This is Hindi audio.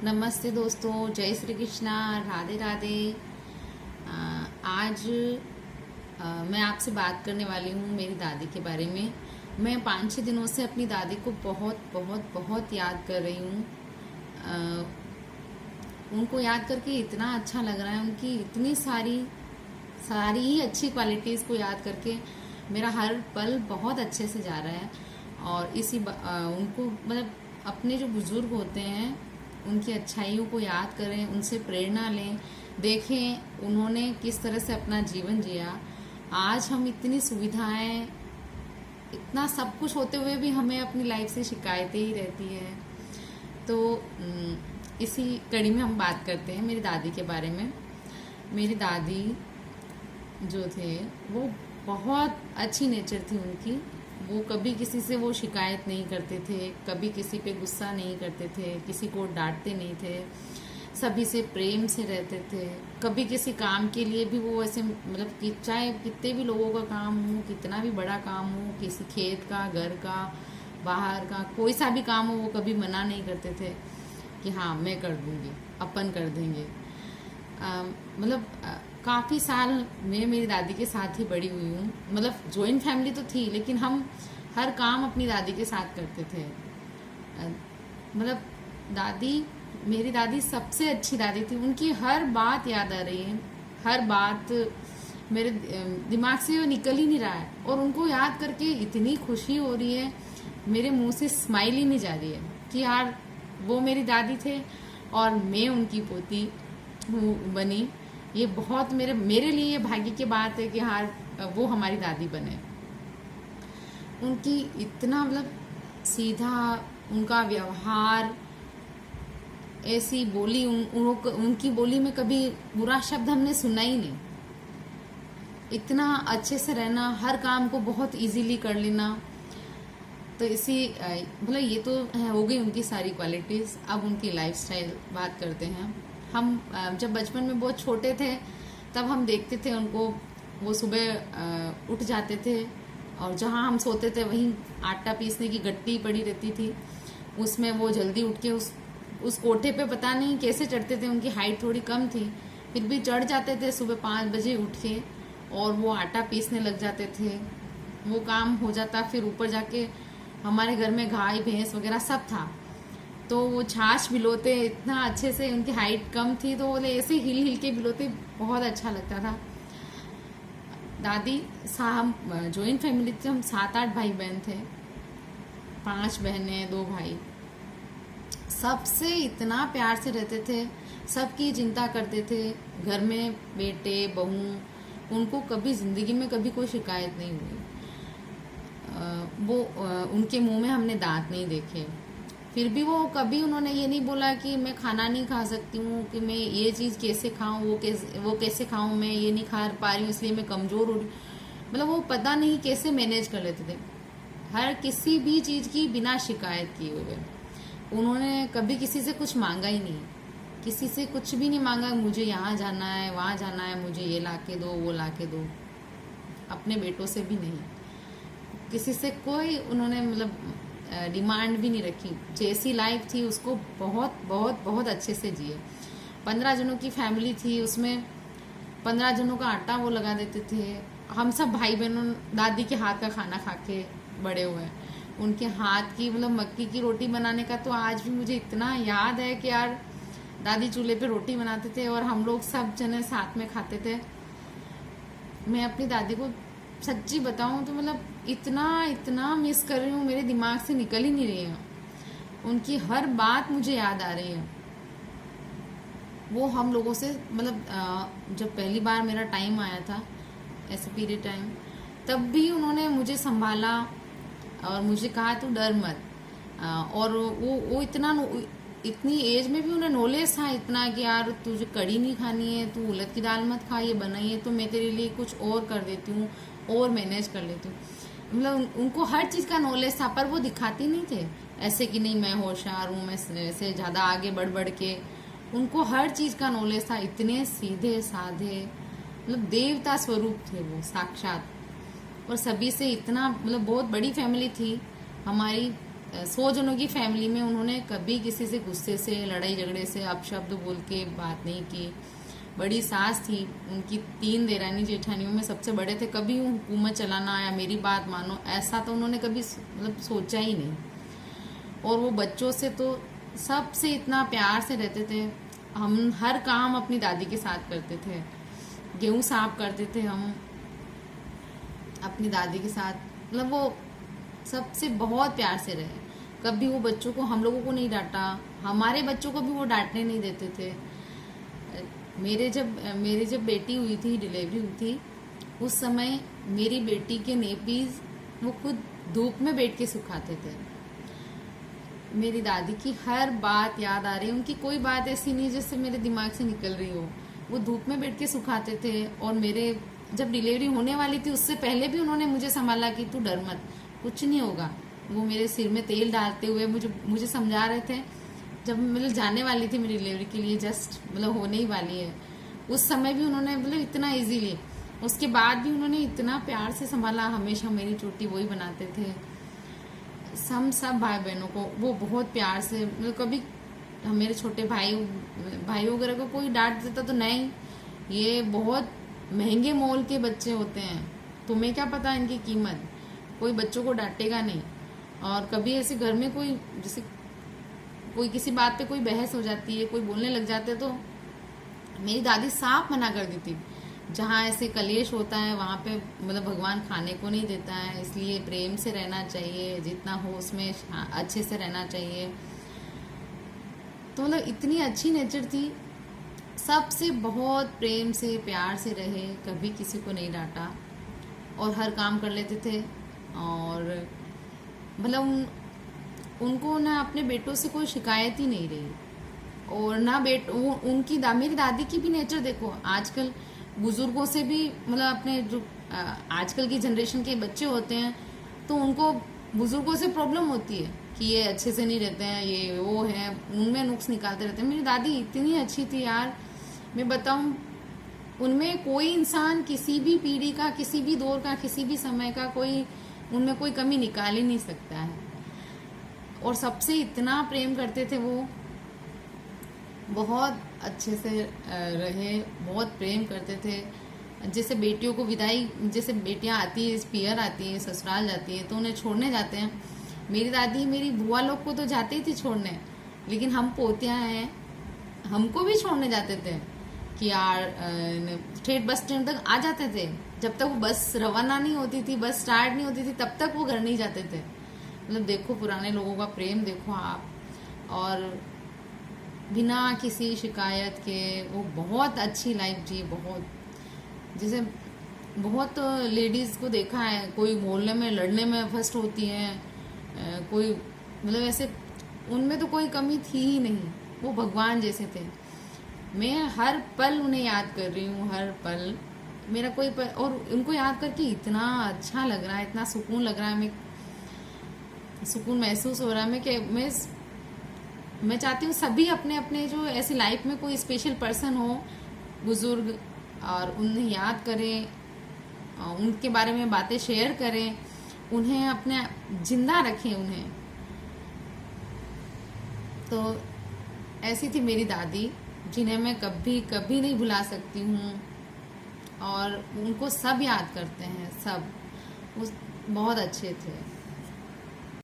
नमस्ते दोस्तों, जय श्री कृष्णा, राधे राधे। आज मैं आपसे बात करने वाली हूँ मेरी दादी के बारे में। मैं 5-6 दिनों से अपनी दादी को बहुत बहुत बहुत याद कर रही हूँ। उनको याद करके इतना अच्छा लग रहा है, उनकी इतनी सारी सारी ही अच्छी क्वालिटीज़ को याद करके मेरा हर पल बहुत अच्छे से जा रहा है। और उनको मतलब अपने जो बुजुर्ग होते हैं उनकी अच्छाइयों को याद करें, उनसे प्रेरणा लें, देखें उन्होंने किस तरह से अपना जीवन जिया। आज हम इतनी सुविधाएं, इतना सब कुछ होते हुए भी हमें अपनी लाइफ से शिकायतें ही रहती है। तो इसी कड़ी में हम बात करते हैं मेरी दादी के बारे में। मेरी दादी जो थे वो बहुत अच्छी नेचर थी उनकी। वो कभी किसी से वो शिकायत नहीं करते थे, कभी किसी पे गुस्सा नहीं करते थे, किसी को डांटते नहीं थे, सभी से प्रेम से रहते थे। कभी किसी काम के लिए भी वो ऐसे मतलब कि चाहे कितने भी लोगों का काम हो, कितना भी बड़ा काम हो, किसी खेत का, घर का, बाहर का, कोई सा भी काम हो, वो कभी मना नहीं करते थे कि हाँ मैं कर दूंगी, अपन कर देंगे। मतलब काफ़ी साल मैं मेरी दादी के साथ ही बड़ी हुई हूँ। मतलब जॉइंट फैमिली तो थी, लेकिन हम हर काम अपनी दादी के साथ करते थे। मतलब दादी, मेरी दादी सबसे अच्छी दादी थी। उनकी हर बात याद आ रही है, हर बात मेरे दिमाग से वो निकल ही नहीं रहा है। और उनको याद करके इतनी खुशी हो रही है, मेरे मुंह से स्माइल ही नहीं जा रही है कि यार वो मेरी दादी थे और मैं उनकी पोती बनी। ये बहुत मेरे लिए ये भाग्य की बात है कि हाँ वो हमारी दादी बने। उनकी इतना मतलब सीधा उनका व्यवहार, ऐसी बोली, उनकी बोली में कभी बुरा शब्द हमने सुना ही नहीं। इतना अच्छे से रहना, हर काम को बहुत इजीली कर लेना। तो इसी मतलब ये तो हो गई उनकी सारी क्वालिटीज़। अब उनकी लाइफस्टाइल बात करते हैं। हम जब बचपन में बहुत छोटे थे तब हम देखते थे उनको, वो सुबह उठ जाते थे और जहाँ हम सोते थे वहीं आटा पीसने की गट्टी पड़ी रहती थी। उसमें वो जल्दी उठ के उस कोठे पे पता नहीं कैसे चढ़ते थे। उनकी हाइट थोड़ी कम थी, फिर भी चढ़ जाते थे सुबह 5 बजे उठ के, और वो आटा पीसने लग जाते थे। वो काम हो जाता, फिर ऊपर जाके हमारे घर में गाय भैंस वगैरह सब था, तो वो छाछ भिलोते इतना अच्छे से। उनकी हाइट कम थी तो वो ऐसे हिल हिल के भिलोते, बहुत अच्छा लगता था। दादी हम जॉइंट फैमिली थी, हम 7-8 भाई बहन थे, 5 बहनें 2 भाई। सबसे इतना प्यार से रहते थे, सबकी चिंता करते थे। घर में बेटे बहू, उनको कभी जिंदगी में कभी कोई शिकायत नहीं हुई। उनके मुंह में हमने दांत नहीं देखे। फिर भी वो कभी उन्होंने ये नहीं बोला कि मैं खाना नहीं खा सकती हूँ, कि मैं ये चीज़ कैसे खाऊं, वो कैसे खाऊं, मैं ये नहीं खा पा रही हूँ इसलिए मैं कमज़ोर हो रही। मतलब वो पता नहीं कैसे मैनेज कर लेते थे हर किसी भी चीज़ की बिना शिकायत किए हुए। उन्होंने कभी किसी से कुछ मांगा ही नहीं, किसी से कुछ भी नहीं मांगा, मुझे यहाँ जाना है, वहाँ जाना है, मुझे ये ला के दो, वो ला के दो। अपने बेटों से भी नहीं, किसी से कोई उन्होंने मतलब डिमांड भी नहीं रखी। जैसी लाइफ थी उसको बहुत बहुत बहुत अच्छे से जिए। 15 जनों की फैमिली थी, उसमें 15 जनों का आटा वो लगा देते थे। हम सब भाई बहनों दादी के हाथ का खाना खा के बड़े हुए हैं। उनके हाथ की मतलब मक्की की रोटी बनाने का तो आज भी मुझे इतना याद है कि यार दादी चूल्हे पे रोटी बनाते थे और हम लोग सब जने साथ में खाते थे। मैं अपनी दादी को सच्ची बताऊं तो मतलब इतना इतना मिस कर रही हूँ, मेरे दिमाग से निकल ही नहीं रही है। उनकी हर बात मुझे याद आ रही है। वो हम लोगों से मतलब जब पहली बार मेरा टाइम आया था, ऐसे पीरियड टाइम, तब भी उन्होंने मुझे संभाला और मुझे कहा तू डर मत। और वो इतनी एज में भी उन्हें नॉलेज था इतना कि यार तुझे कड़ी नहीं खानी है, तू उड़द की दाल मत खा, ये बनाई है तो मैं तेरे लिए कुछ और कर देती हूँ और मैनेज कर लेती हूँ। मतलब उनको हर चीज़ का नॉलेज था, पर वो दिखाती नहीं थे ऐसे कि नहीं मैं होशियार हूँ, मैं ऐसे ज़्यादा आगे बढ़ के। उनको हर चीज़ का नॉलेज था, इतने सीधे साधे, मतलब देवता स्वरूप थे वो साक्षात। और सभी से इतना मतलब बहुत बड़ी फैमिली थी हमारी, 100 जनों की फैमिली में उन्होंने कभी किसी से गुस्से से, लड़ाई झगड़े से, अपशब्द बोल के बात नहीं की। बड़ी सास थी, उनकी 3 देरानी जेठानियों में सबसे बड़े थे। कभी हुकूमत चलाना या मेरी बात मानो ऐसा तो उन्होंने कभी मतलब सोचा ही नहीं। और वो बच्चों से तो सबसे इतना प्यार से रहते थे। हम हर काम अपनी दादी के साथ करते थे। गेहूं साफ करते थे हम अपनी दादी के साथ। मतलब वो सबसे बहुत प्यार से रहे। कभी वो बच्चों को, हम लोगों को नहीं डांटा, हमारे बच्चों को भी वो डांटने नहीं देते थे। मेरी जब बेटी हुई थी, डिलीवरी हुई थी, उस समय मेरी बेटी के नेपीज वो खुद धूप में बैठ के सुखाते थे। मेरी दादी की हर बात याद आ रही है। उनकी कोई बात ऐसी नहीं जिससे मेरे दिमाग से निकल रही हो। वो धूप में बैठ के सुखाते थे। और मेरे जब डिलीवरी होने वाली थी उससे पहले भी उन्होंने मुझे संभाला कि तू डर मत, कुछ नहीं होगा। वो मेरे सिर में तेल डालते हुए मुझे समझा रहे थे। जब मतलब जाने वाली थी मेरी डिलीवरी के लिए, जस्ट मतलब होने ही वाली है, उस समय भी उन्होंने मतलब इतना इजीली, उसके बाद भी उन्होंने इतना प्यार से संभाला। हमेशा मेरी चोटी वही बनाते थे। सब भाई बहनों को वो बहुत प्यार से, मतलब कभी मेरे छोटे भाई वगैरह को कोई डांट देता तो नहीं, ये बहुत महंगे मोल के बच्चे होते हैं, तुम्हें क्या पता इनकी कीमत, कोई बच्चों को डांटेगा नहीं। और कभी ऐसे घर में कोई, जैसे कोई किसी बात पे कोई बहस हो जाती है, कोई बोलने लग जाते हैं, तो मेरी दादी साफ मना कर देती। जहाँ ऐसे कलेश होता है वहाँ पे मतलब भगवान खाने को नहीं देता है, इसलिए प्रेम से रहना चाहिए, जितना हो उसमें अच्छे से रहना चाहिए। तो मतलब इतनी अच्छी नेचर थी, सबसे बहुत प्रेम से प्यार से रहे, कभी किसी को नहीं डांटा और हर काम कर लेते थे। और मतलब उनको ना अपने बेटों से कोई शिकायत ही नहीं रही। और ना उनकी मेरी दादी की भी नेचर देखो, आजकल बुजुर्गों से भी मतलब अपने जो आजकल की जनरेशन के बच्चे होते हैं तो उनको बुजुर्गों से प्रॉब्लम होती है कि ये अच्छे से नहीं रहते हैं, ये वो है, उनमें नुक्स निकालते रहते हैं। मेरी दादी इतनी अच्छी थी यार, मैं बताऊं, उनमें कोई इंसान किसी भी पीढ़ी का, किसी भी दौर का, किसी भी समय का कोई उनमें कोई कमी निकाल ही नहीं सकता है। और सबसे इतना प्रेम करते थे वो, बहुत अच्छे से रहे, बहुत प्रेम करते थे। जैसे बेटियों को विदाई, जैसे बेटियां आती है, पियर आती है, ससुराल जाती है तो उन्हें छोड़ने जाते हैं। मेरी दादी मेरी बुआ लोग को तो जाते ही थी छोड़ने, लेकिन हम पोतियां हैं, हमको भी छोड़ने जाते थे कि यार ठेठ बस स्टैंड तक आ जाते थे। जब तक वो बस रवाना नहीं होती थी, बस स्टार्ट नहीं होती थी, तब तक वो घर नहीं जाते थे। मतलब देखो पुराने लोगों का प्रेम देखो आप, और बिना किसी शिकायत के वो बहुत अच्छी लाइफ जी। बहुत, जैसे बहुत लेडीज़ को देखा है, कोई मोहल्ले में लड़ने में फर्स्ट होती हैं, कोई मतलब ऐसे, उनमें तो कोई कमी थी ही नहीं, वो भगवान जैसे थे। मैं हर पल उन्हें याद कर रही हूँ, हर पल मेरा कोई पल, और उनको याद करके इतना अच्छा लग रहा है, इतना सुकून लग रहा है, मैं सुकून महसूस हो रहा है। मैं चाहती हूँ सभी अपने अपने जो ऐसी लाइफ में कोई स्पेशल पर्सन हो, बुजुर्ग, और उन्हें याद करें, उनके बारे में बातें शेयर करें, उन्हें अपने जिंदा रखें उन्हें। तो ऐसी थी मेरी दादी, जिन्हें मैं कभी कभी नहीं भुला सकती हूँ। और उनको सब याद करते हैं, सब बहुत अच्छे थे।